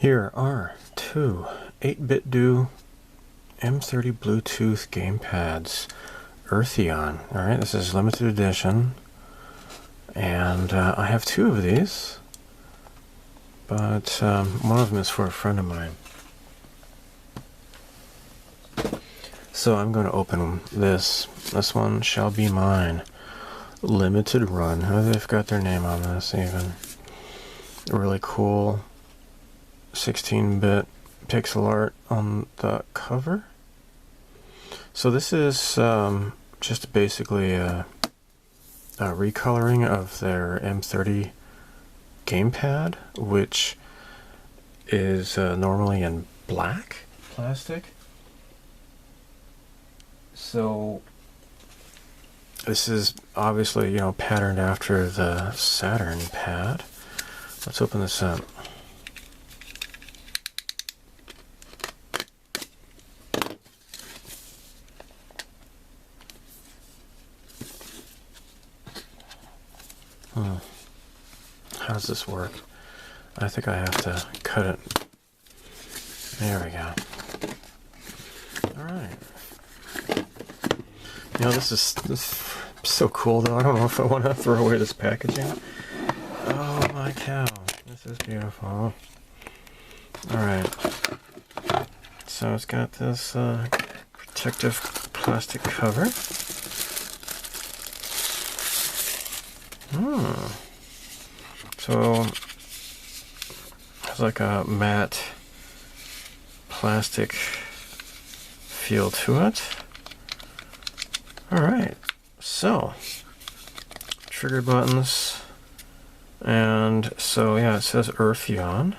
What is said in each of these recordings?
Here are two 8BitDo M30 Bluetooth gamepads, Earthion. Alright, this is limited edition, and I have two of these, but one of them is for a friend of mine. So I'm going to open this. This one shall be mine. Limited run. They've got their name on this even. Really cool 16-bit pixel art on the cover. So this is just basically a recoloring of their M30 gamepad, which is normally in black plastic. So this is obviously, you know, patterned after the Saturn pad. Let's open this up. How does this work? I think I have to cut it. There we go. Alright. You know, this is so cool though. I don't know if I want to throw away this packaging. Oh my cow. This is beautiful. Alright. So it's got this protective plastic cover. So it's like a matte plastic feel to it. Alright, so trigger buttons, and so yeah, it says Earthion,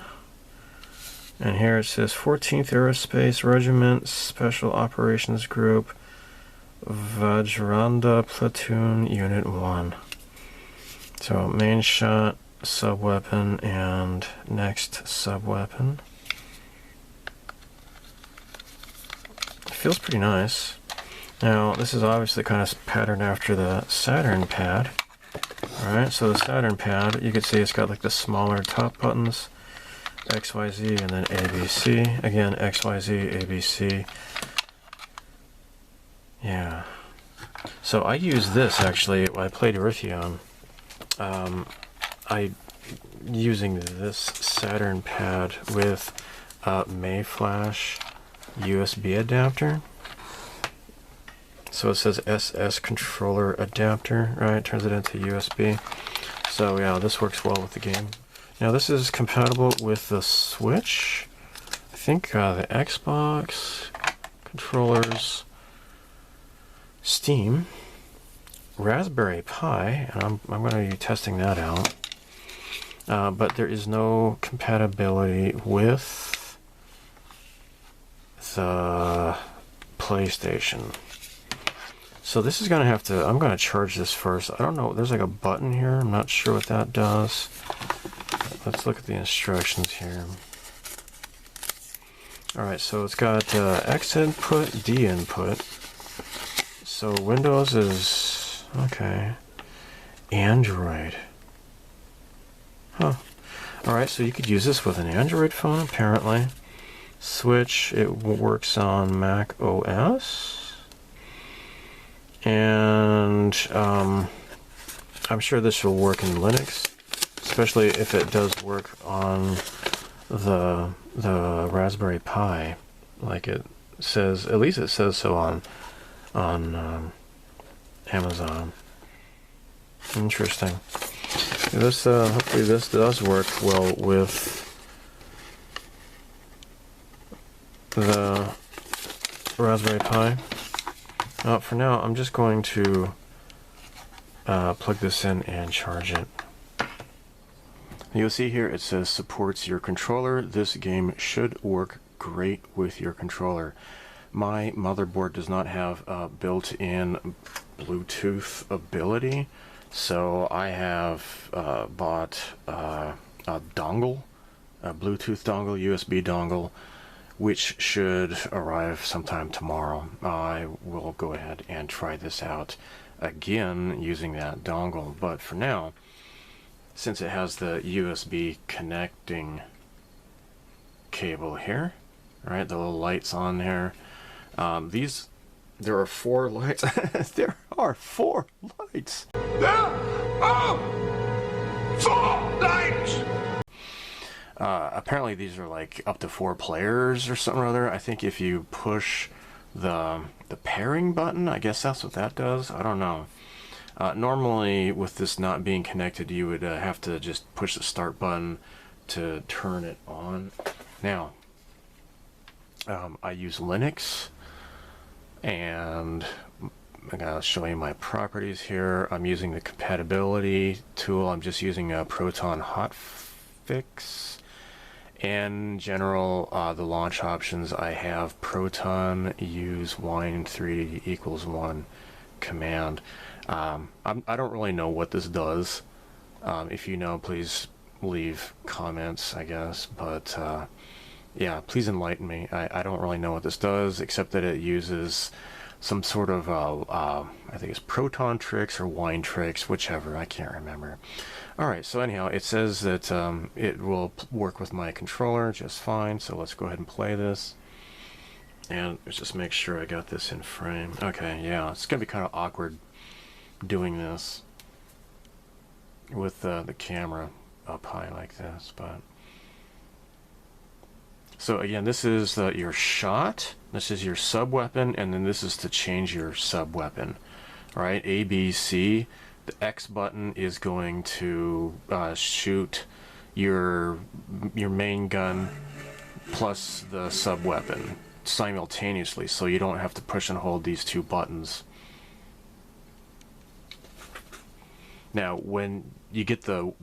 and here it says 14th Aerospace Regiment Special Operations Group Vajranda Platoon Unit 1. So main shot, sub-weapon, and next sub-weapon. It feels pretty nice. Now, this is obviously kind of patterned after the Saturn pad. Alright, so the Saturn pad, you can see it's got like the smaller top buttons, XYZ, and then ABC. Again, XYZ, ABC. Yeah. So I use this actually when I played Earthion. Using this Saturn pad with a Mayflash USB adapter. So it says SS controller adapter, right? Turns it into USB. So yeah, this works well with the game. Now this is compatible with the Switch, I think the Xbox controllers, Steam, Raspberry Pi, and I'm going to be testing that out. But there is no compatibility with the PlayStation. So this is going to have to, I'm going to charge this first. I don't know, there's like a button here. I'm not sure what that does. Let's look at the instructions here. Alright, so it's got X input, D input. So Windows is, okay. Android. Huh. Alright, so you could use this with an Android phone, apparently. Switch, it works on Mac OS. And I'm sure this will work in Linux, especially if it does work on the Raspberry Pi, like it says. At least it says so on Amazon. Interesting. This hopefully this does work well with the Raspberry Pi. For now, I'm just going to plug this in and charge it. You'll see here it says supports your controller. This game should work great with your controller. My motherboard does not have built-in Bluetooth ability, so I have bought a dongle, a Bluetooth dongle, USB dongle, which should arrive sometime tomorrow. I will go ahead and try this out again using that dongle, but for now, since it has the USB connecting cable here. Right, the little lights on there. There are 4 lights. There are 4 lights. There are 4 lights. Apparently these are like up to 4 players or something or other. I think if you push the pairing button, I guess that's what that does. I don't know. Normally with this not being connected, you would have to just push the start button to turn it on. Now, I use Linux, and I'm going to show you my properties here. I'm using the compatibility tool. I'm just using a Proton hotfix. In general, the launch options, I have Proton use wine3 equals 1 command. I don't really know what this does. If you know, please leave comments, I guess. But yeah, please enlighten me. I don't really know what this does, except that it uses some sort of, I think it's Proton tricks or wine tricks, whichever, I can't remember. Alright, so anyhow, it says that it will work with my controller just fine, so let's go ahead and play this. And let's just make sure I got this in frame. Okay, yeah, it's going to be kind of awkward doing this with the camera up high like this, but... So again, this is your shot, this is your sub-weapon, and then this is to change your sub-weapon. Alright, A, B, C. The X button is going to shoot your main gun plus the sub-weapon simultaneously, so you don't have to push and hold these 2 buttons. Now, when you get the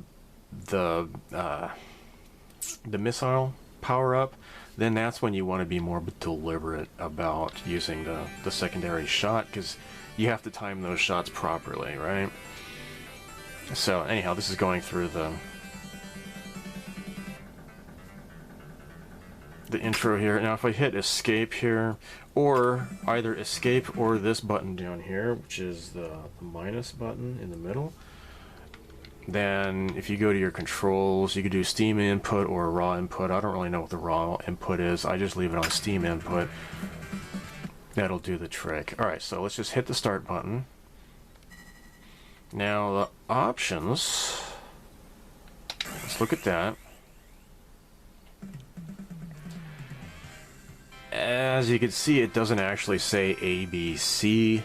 missile power up, then that's when you want to be more deliberate about using the secondary shot, because you have to time those shots properly, right? So anyhow, this is going through the intro here. Now if I hit escape here, or either escape or this button down here, which is the minus button in the middle, then if you go to your controls, you could do Steam input or raw input. I don't really know what the raw input is. I just leave it on Steam input. That'll do the trick. Alright, so let's just hit the start button. Now the options, let's look at that. As you can see, it doesn't actually say A, B, C.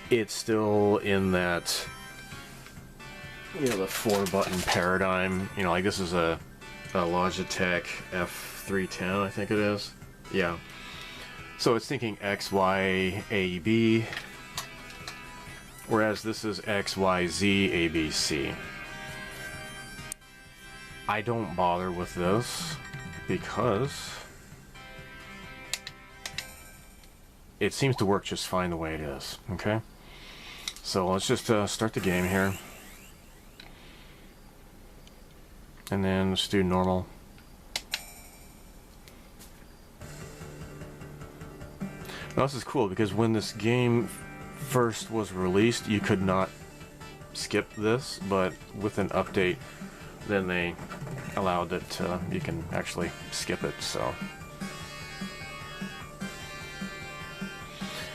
It's still in that, you know, the 4-button paradigm. You know, like this is a Logitech F310, I think it is. Yeah. So it's thinking X, Y, A, B, whereas this is X, Y, Z, A, B, C. I don't bother with this because it seems to work just fine the way it is. Okay? So let's just start the game here. And then let's do normal. Now this is cool because when this game first was released, you could not skip this, but with an update, then they allowed that you can actually skip it, so.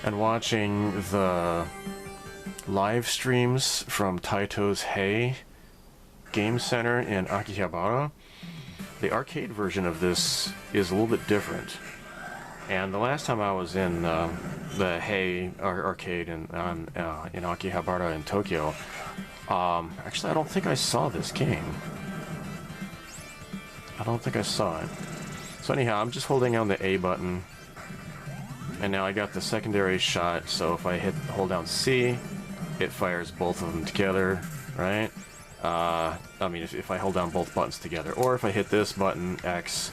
And watching the live streams from Taito's Hey Game Center in Akihabara, the arcade version of this is a little bit different. And the last time I was in the Hey arcade in Akihabara in Tokyo, actually I don't think I saw this game. I don't think I saw it. So anyhow, I'm just holding down the A button, and now I got the secondary shot, so if I hold down C, it fires both of them together, right? I mean, if I hold down both buttons together, or if I hit this button, X,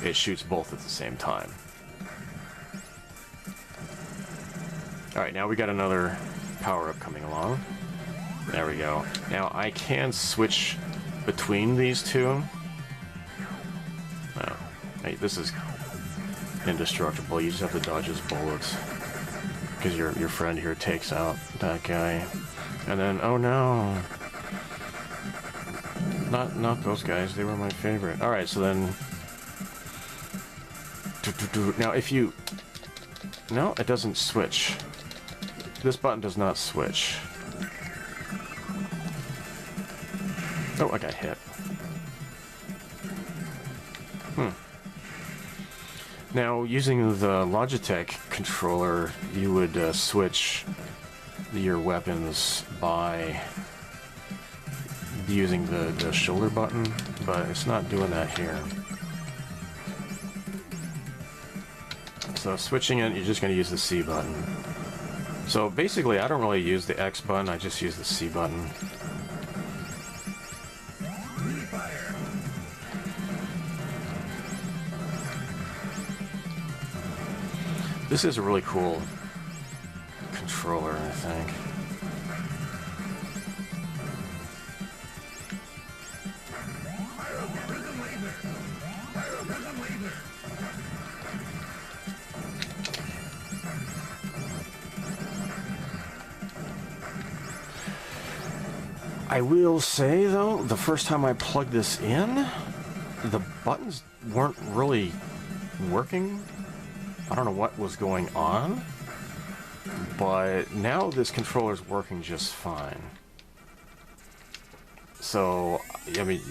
it shoots both at the same time. Alright, now we got another power-up coming along. There we go. Now I can switch between these two. Oh, hey, this is indestructible. You just have to dodge his bullets. Because your friend here takes out that guy. And then, oh no! Not those guys, they were my favorite. Alright, so then Now if you... No, it doesn't switch. This button does not switch. Oh, I got hit. Now, using the Logitech controller, you would switch your weapons by using the shoulder button, but it's not doing that here. So switching it, you're just going to use the C button. So basically, I don't really use the X button, I just use the C button. This is a really cool controller, I think. I will say, though, the first time I plugged this in, the buttons weren't really working. I don't know what was going on, but now this controller is working just fine. So, I mean,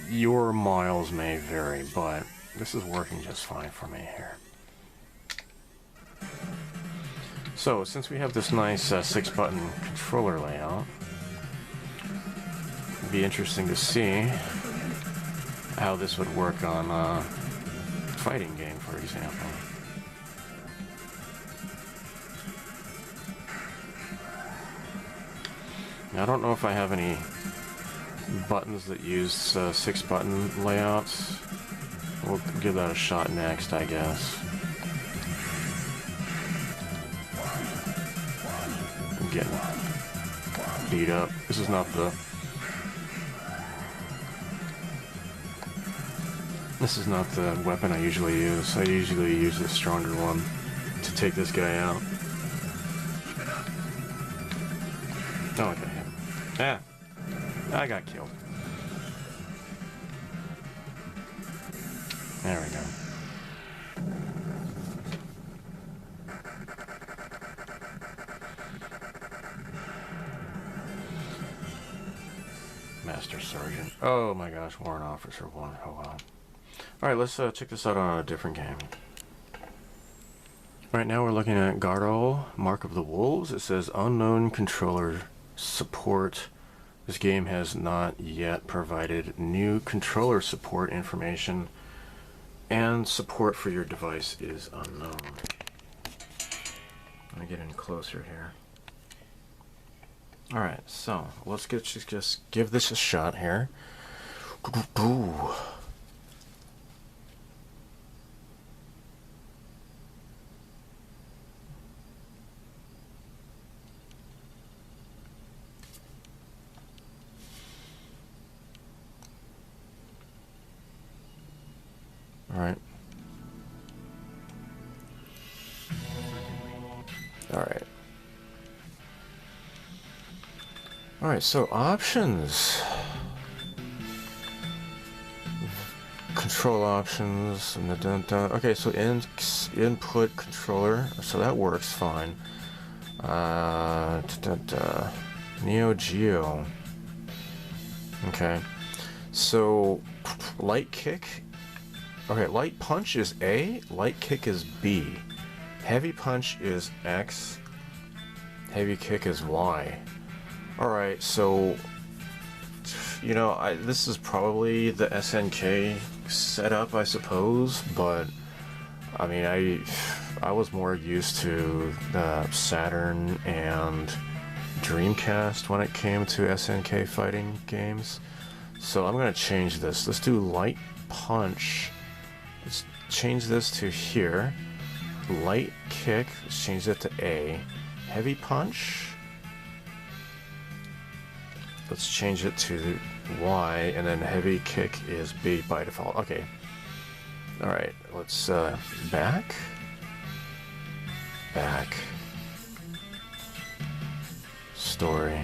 your miles may vary, but this is working just fine for me here. So, since we have this nice 6-button controller layout, it'd be interesting to see how this would work on a fighting game, for example. I don't know if I have any buttons that use 6-button layouts. We'll give that a shot next, I guess. I'm getting beat up. This is not the... This is not the weapon I usually use. I usually use the stronger one to take this guy out. Oh, okay. Yeah, I got killed. There we go. Master Sergeant. Oh my gosh, Warrant Officer 1. Oh wow. Alright, let's check this out on a different game. Right now we're looking at Gardo, Mark of the Wolves. It says unknown controller support. This game has not yet provided new controller support information, and support for your device is unknown. Let me get in closer here. Alright, so let's just give this a shot here. Alright. Alright. Alright, so options. Control options. Okay, so input controller. So that works fine. Neo Geo. Okay. So, light kick. Okay, light punch is A, light kick is B, heavy punch is X, heavy kick is Y. Alright, so, you know, this is probably the SNK setup, I suppose, but, I mean, I was more used to the Saturn and Dreamcast when it came to SNK fighting games, so I'm going to change this. Let's do light punch. Let's change this to here. Light kick, let's change it to A. Heavy punch, let's change it to Y, and then heavy kick is B by default. Okay. Alright, let's back. Story.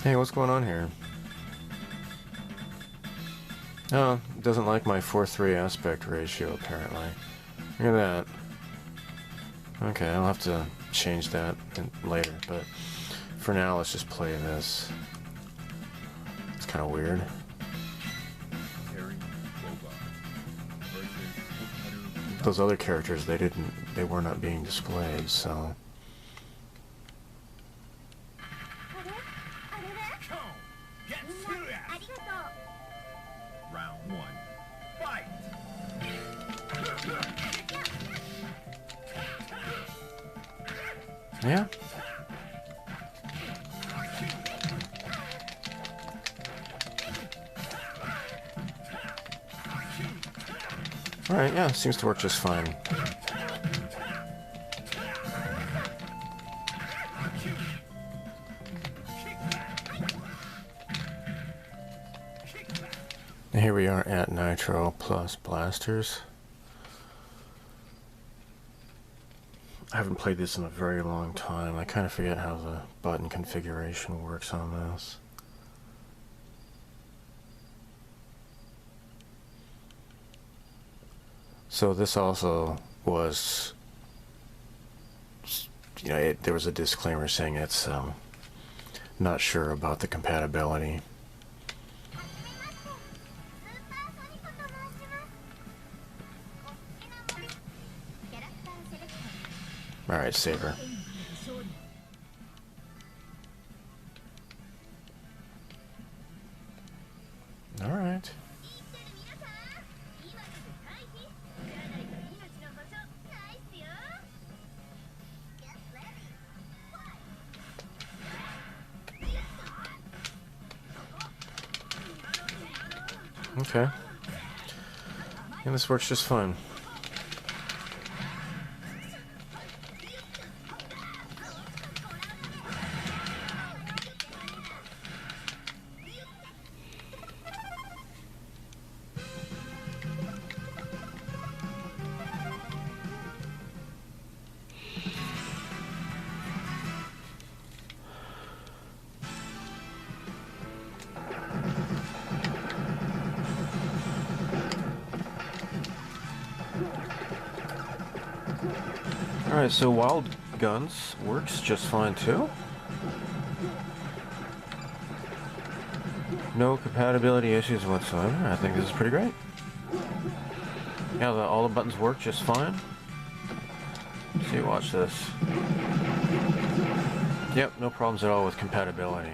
Hey, what's going on here? Oh, it doesn't like my 4:3 aspect ratio, apparently. Look at that. Okay, I'll have to change that later, but for now, let's just play this. It's kind of weird. Those other characters, they were not being displayed, so... Round 1. Fight! Yeah. Alright, yeah, seems to work just fine. And here we are at Nitro plus blasters. I haven't played this in a very long time. I kind of forget how the button configuration works on this. So this also was, you know, there was a disclaimer saying it's not sure about the compatibility. Alright, Saber. Alright. Okay. And this works just fine. Alright, so Wild Guns works just fine too. No compatibility issues whatsoever. I think this is pretty great. Yeah, all the buttons work just fine. See, watch this. Yep, no problems at all with compatibility.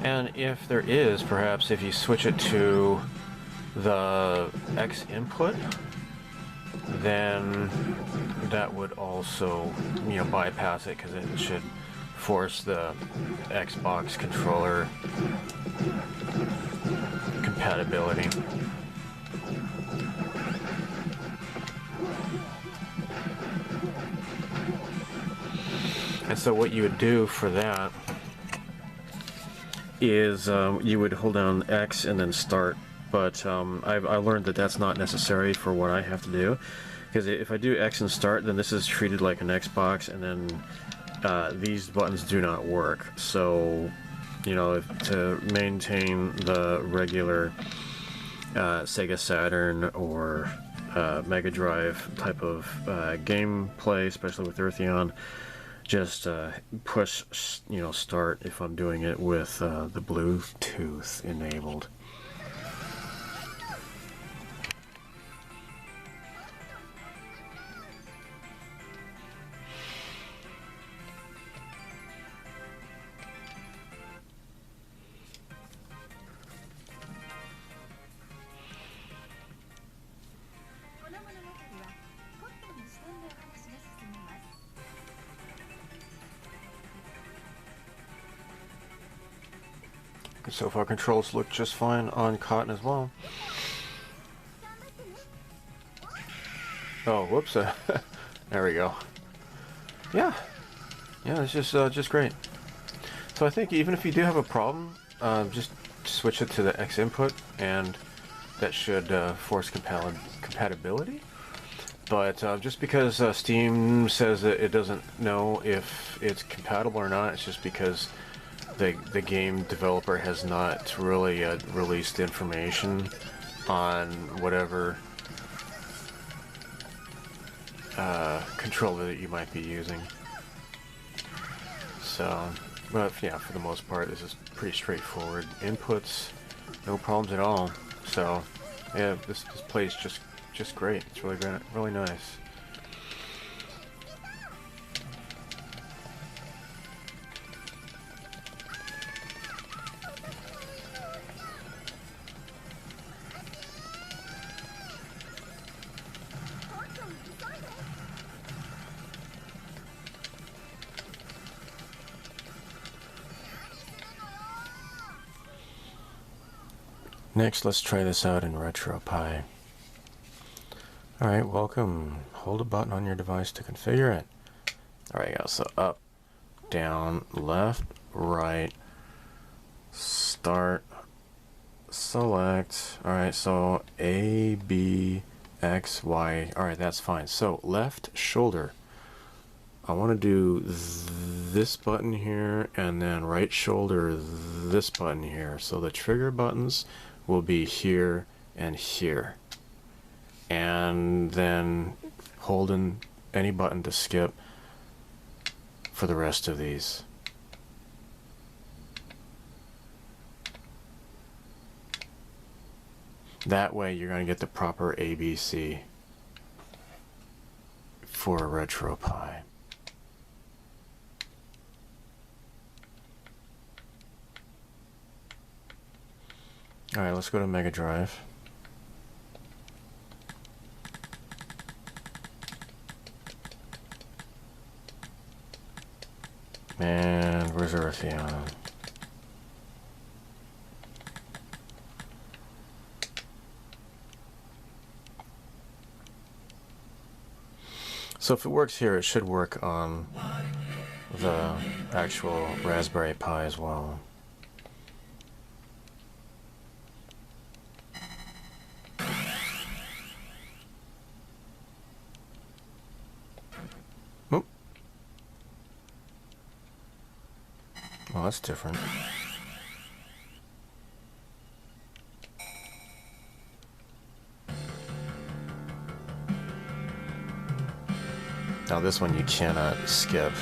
And if there is, perhaps if you switch it to the X input, then that would also, you know, bypass it, because it should force the Xbox controller compatibility. And so what you would do for that is you would hold down X and then start. But I learned that that's not necessary for what I have to do, because if I do X and start, then this is treated like an Xbox, and then these buttons do not work. So, you know, to maintain the regular Sega Saturn or Mega Drive type of gameplay, especially with Earthion, just push, you know, start if I'm doing it with the Bluetooth enabled. So far, controls look just fine on Cotton as well. Oh, whoops! There we go. Yeah, it's just great. So I think even if you do have a problem, just switch it to the X input, and that should force compatibility. But just because Steam says that it doesn't know if it's compatible or not, it's just because the game developer has not really released information on whatever controller that you might be using. So, but yeah, for the most part, this is pretty straightforward. Inputs, no problems at all. So, yeah, this plays just great. It's really great, really nice. Next, let's try this out in RetroPie. Alright, welcome. Hold a button on your device to configure it. Alright, go. So up, down, left, right, start, select. Alright, so A, B, X, Y. Alright, that's fine. So left shoulder. I want to do this button here, and then right shoulder this button here. So the trigger buttons will be here and here. And then holding any button to skip for the rest of these. That way you're going to get the proper ABC for RetroPie. Alright, let's go to Mega Drive. And where's Earthion? So if it works here, it should work on the actual Raspberry Pi as well. Oh. Well, that's different. Now this one you cannot skip.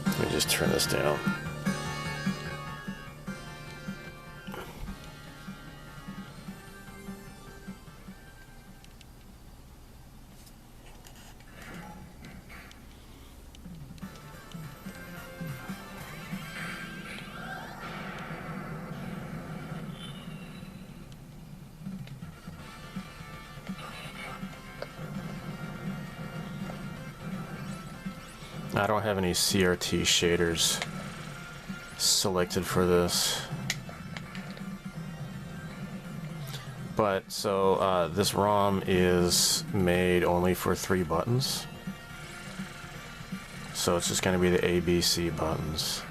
Let me just turn this down. I don't have any CRT shaders selected for this. But so this ROM is made only for 3 buttons. So it's just going to be the ABC buttons.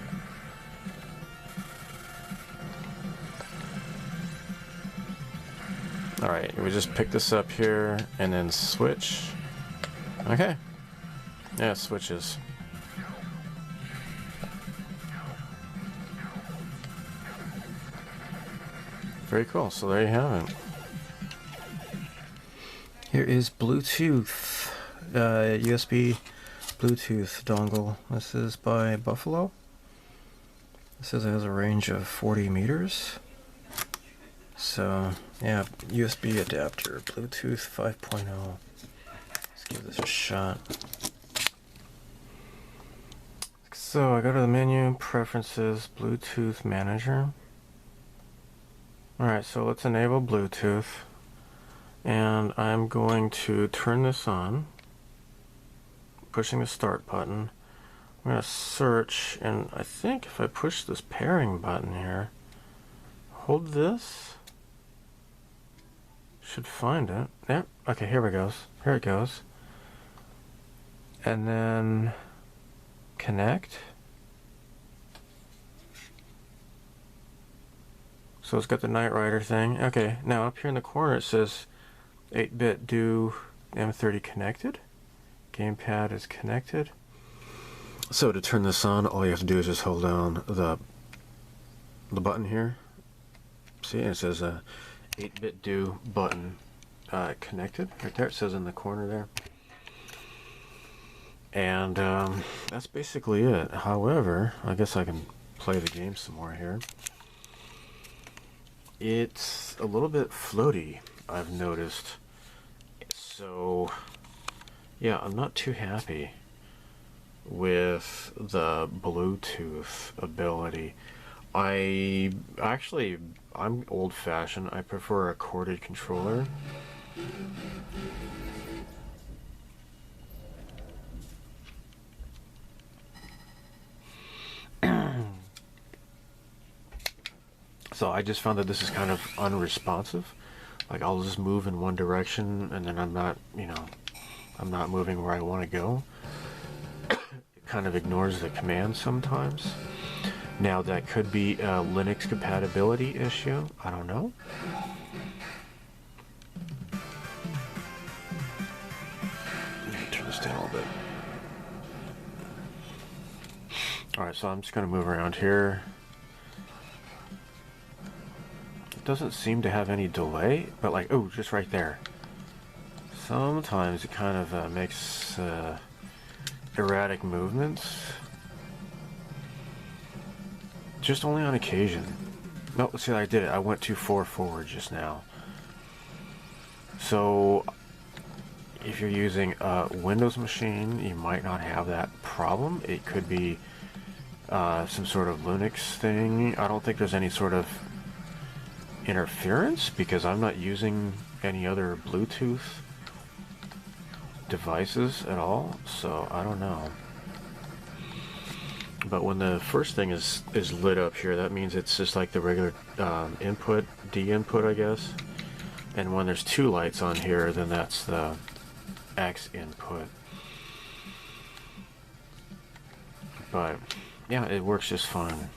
Alright, we just pick this up here and then switch. Okay. Yeah, it switches. Very cool. So there you have it. Here is Bluetooth, USB Bluetooth dongle. This is by Buffalo. It says it has a range of 40 meters. So yeah, USB adapter, Bluetooth 5.0. Let's give this a shot. So I go to the menu, Preferences, Bluetooth Manager. Alright, so let's enable Bluetooth, and I'm going to turn this on, pushing the start button. I'm going to search, and I think if I push this pairing button here, hold this, should find it. Yep, okay, here it goes. And then connect. So it's got the Knight Rider thing. Okay, now up here in the corner it says 8BitDo M30 connected. Gamepad is connected. So to turn this on, all you have to do is just hold down the button here. See, it says 8BitDo button connected. Right there, it says in the corner there. And that's basically it. However, I guess I can play the game some more here. It's a little bit floaty, I've noticed. So, yeah, I'm not too happy with the Bluetooth ability. I'm old-fashioned. I prefer a corded controller. So I just found that this is kind of unresponsive. Like, I'll just move in one direction and then I'm not moving where I want to go. It kind of ignores the commands sometimes. Now, that could be a Linux compatibility issue. I don't know. Let me turn this down a little bit. Alright, so I'm just going to move around here. It doesn't seem to have any delay, but like, oh, just right there. Sometimes it kind of makes erratic movements. Just only on occasion. No, see, I did it. I went too far forward just now. So, if you're using a Windows machine, you might not have that problem. It could be some sort of Linux thing. I don't think there's any sort of interference because I'm not using any other Bluetooth devices at all, so I don't know. But when the first thing is lit up here, that means it's just like the regular input, D input, I guess. And when there's two lights on here, then that's the X input. But yeah, it works just fine.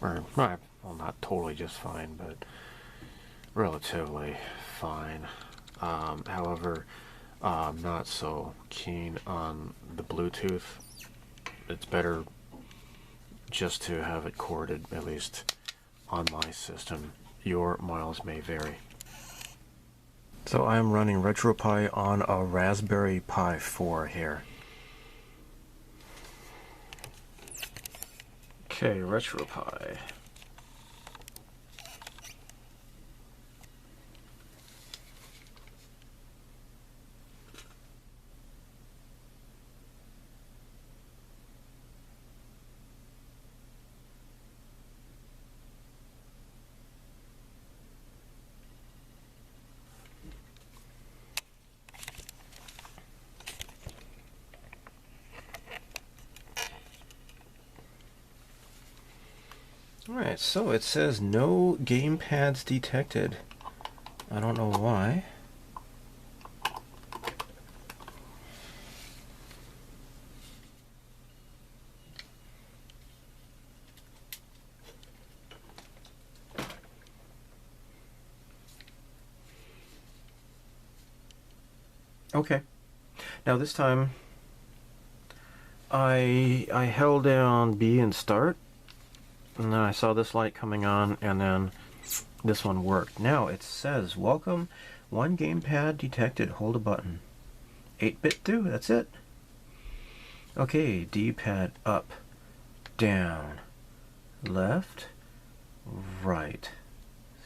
Or, well, not totally just fine, but relatively fine. However, I'm not so keen on the Bluetooth. It's better just to have it corded, at least on my system. Your miles may vary. So I'm running RetroPie on a Raspberry Pi 4 here. Okay, RetroPie. Alright, so it says no gamepads detected. I don't know why. Okay. Now this time I held down B and start, and then I saw this light coming on, and then this one worked. Now it says, welcome, one gamepad detected, hold a button. 8BitDo, that's it. Okay, D-pad up, down, left, right,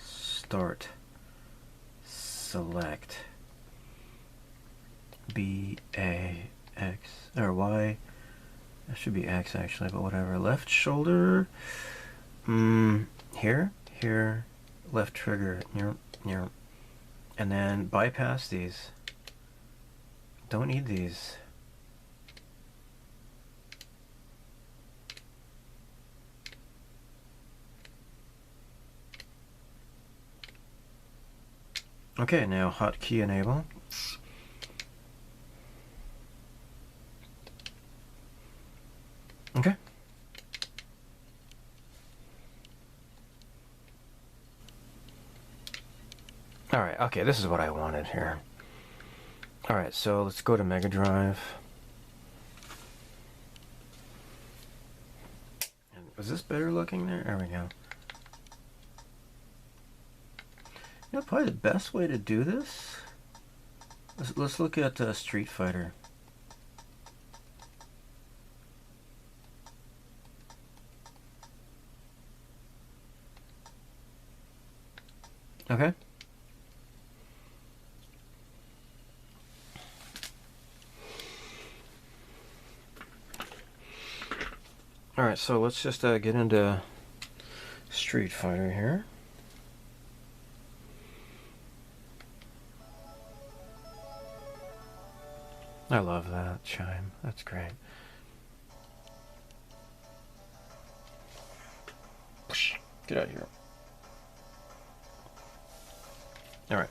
start, select, B, A, X, or Y, that should be X actually, but whatever. Left shoulder, here, left trigger, near, and then bypass these. Don't need these. Okay, now hotkey enable. Okay. Alright, okay, this is what I wanted here. Alright, so let's go to Mega Drive. And was this better looking there? There we go. You know, probably the best way to do this, let's look at Street Fighter. Okay. Alright, so let's just get into Street Fighter here. I love that chime. That's great. Get out of here. Alright.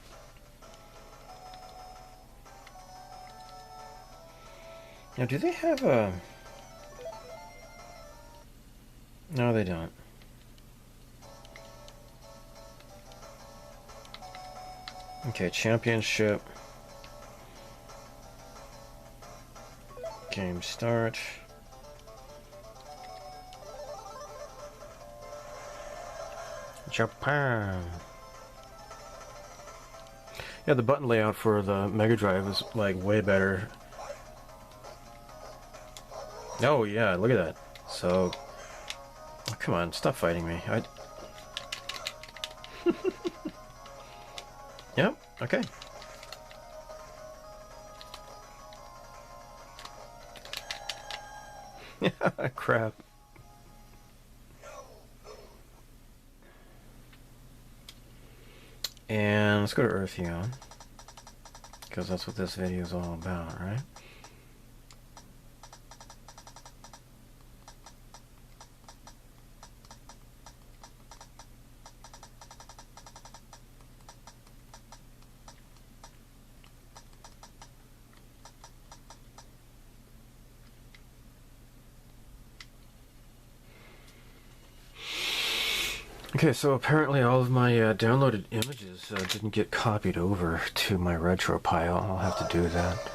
Now, do they have a... No, they don't. Okay, championship. Game start. Japan. Yeah, the button layout for the Mega Drive is like way better. Oh yeah, look at that. So, oh, come on, stop fighting me. Yep, okay. Crap. And let's go to Earthion, because that's what this video is all about, right? Okay, so apparently all of my downloaded images didn't get copied over to my RetroPie. I'll have to do that.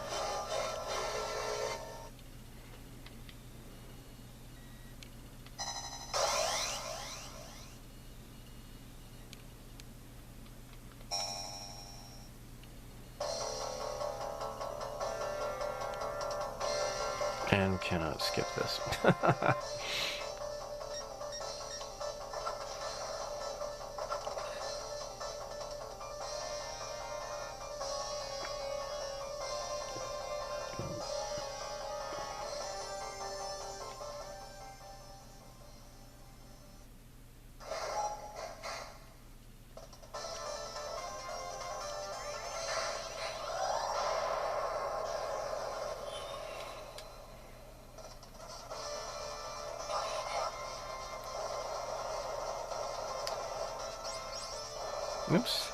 And cannot skip this. Oops.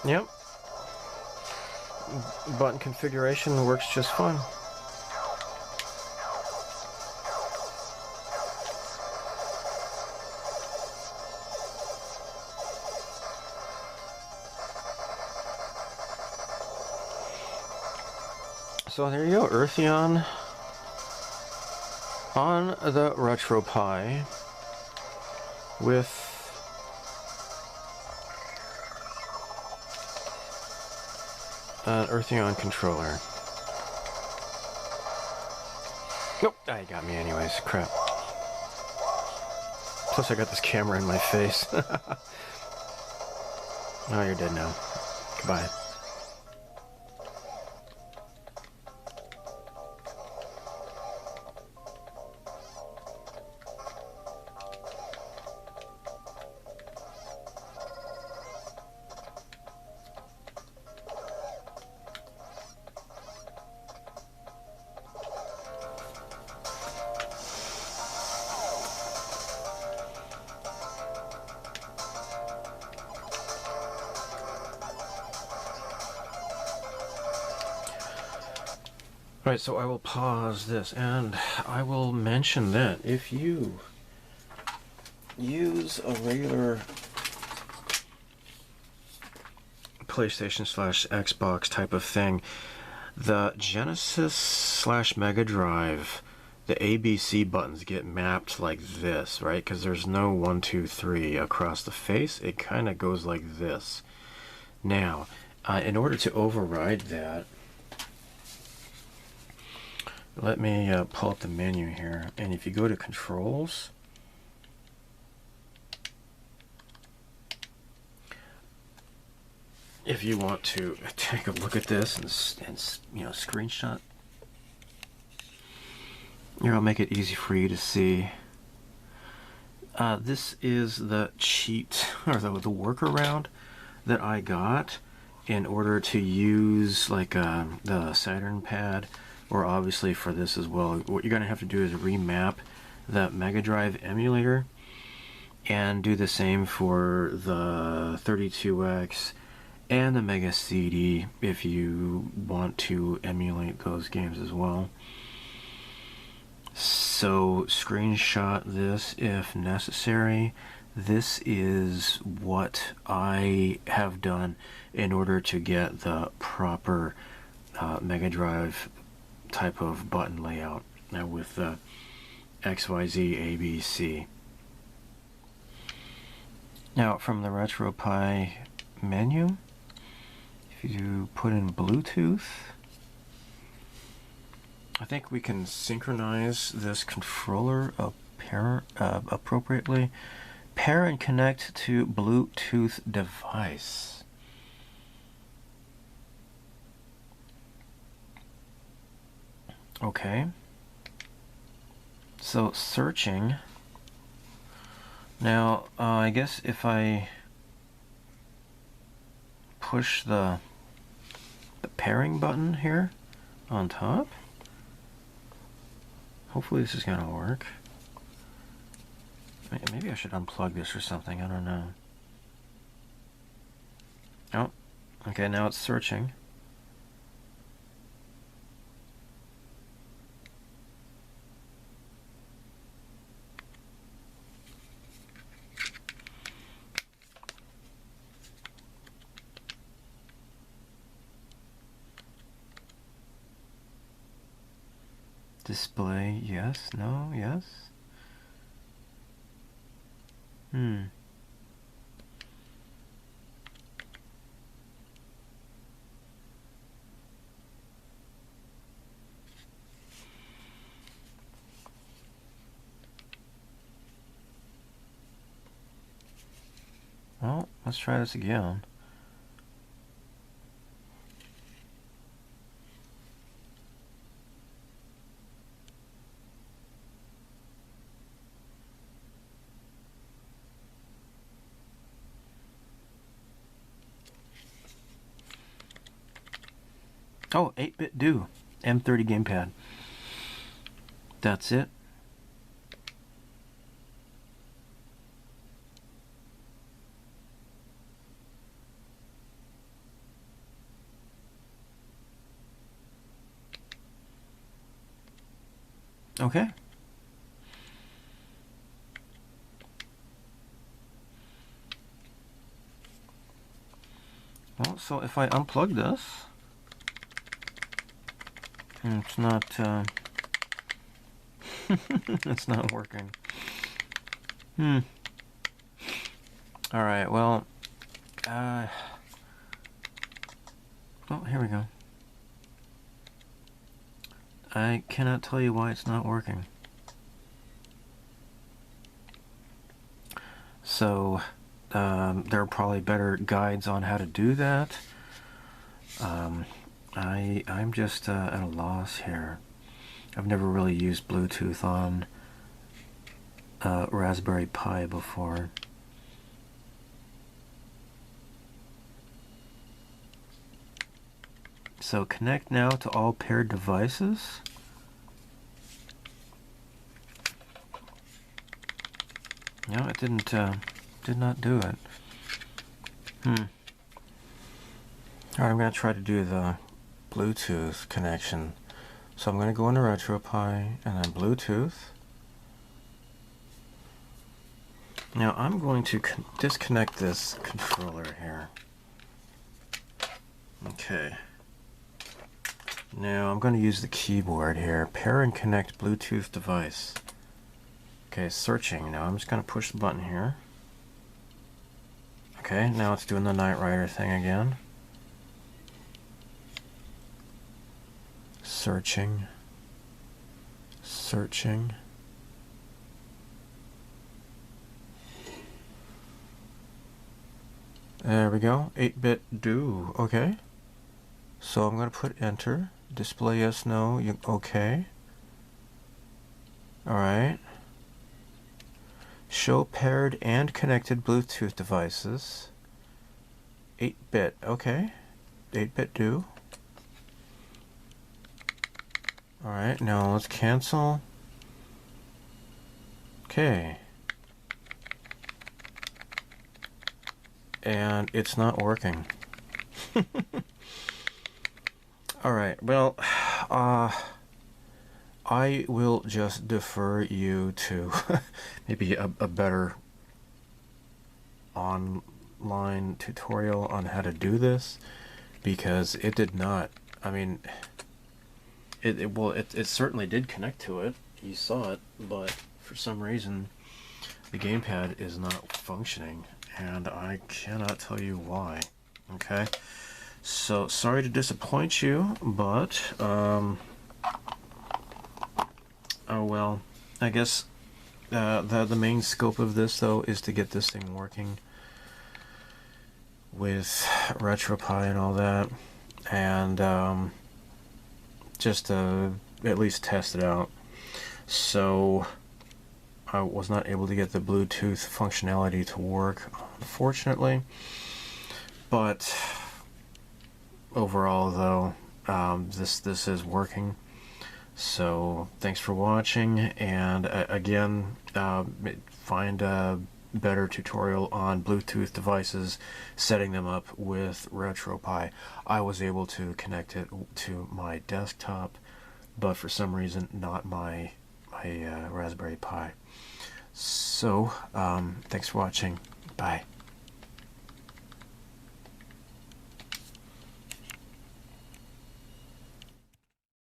Yep. Button configuration works just fine. So there you go, Earthion on the RetroPie with an Earthion controller. Nope, you got me anyways, crap. Plus I got this camera in my face. Oh, you're dead now. Goodbye. Right, so I will pause this, and I will mention that if you use a regular PlayStation / Xbox type of thing, the Genesis / Mega Drive, the ABC buttons get mapped like this, right? Because there's no 1, 2, 3 across the face. It kind of goes like this. Now, in order to override that, let me pull up the menu here, and if you go to Controls, if you want to take a look at this and you know, screenshot, here, I'll make it easy for you to see. This is the cheat, or the workaround that I got in order to use like the Saturn pad, or obviously for this as well. What you're going to have to do is remap the Mega Drive emulator and do the same for the 32X and the Mega CD if you want to emulate those games as well. So screenshot this if necessary. This is what I have done in order to get the proper Mega Drive type of button layout now with the XYZ ABC. Now from the RetroPie menu, if you put in Bluetooth, I think we can synchronize this controller appropriately. Pair and connect to Bluetooth device. Okay. So searching. Now, I guess if I push the pairing button here on top, hopefully this is going to work. Maybe I should unplug this or something, I don't know. Oh, okay, now it's searching. Display, yes, no, yes. Well, let's try this again. Oh, 8BitDo, M30 gamepad. That's it. Okay. Well, so if I unplug this, it's not, it's not working. Alright, well, oh, here we go. I cannot tell you why it's not working. So, there are probably better guides on how to do that. I'm just at a loss here. I've never really used Bluetooth on Raspberry Pi before. So connect now to all paired devices. No, it did not do it. Alright, I'm going to try to do the Bluetooth connection. So I'm going to go into RetroPie and then Bluetooth. Now I'm going to disconnect this controller here. Okay. Now I'm going to use the keyboard here. Pair and connect Bluetooth device. Okay, searching. Now I'm just going to push the button here. Okay, now it's doing the Knight Rider thing again. Searching. Searching. There we go. 8BitDo. Okay. So I'm going to put enter. Display yes, no. Okay. Alright. Show paired and connected Bluetooth devices. 8-bit. Okay. 8BitDo. Alright, now let's cancel. Okay. And it's not working. Alright, well, I will just defer you to maybe a better online tutorial on how to do this, because it did not, I mean, it certainly did connect to it. You saw it, but for some reason the gamepad is not functioning, and I cannot tell you why. Okay, so sorry to disappoint you, but oh well. I guess the main scope of this though is to get this thing working with RetroPie and all that, and just to at least test it out. So I was not able to get the Bluetooth functionality to work, unfortunately, but overall though, this is working. So thanks for watching, and again, find a better tutorial on Bluetooth devices, setting them up with RetroPie. I was able to connect it to my desktop, but for some reason not my Raspberry Pi. So thanks for watching. Bye.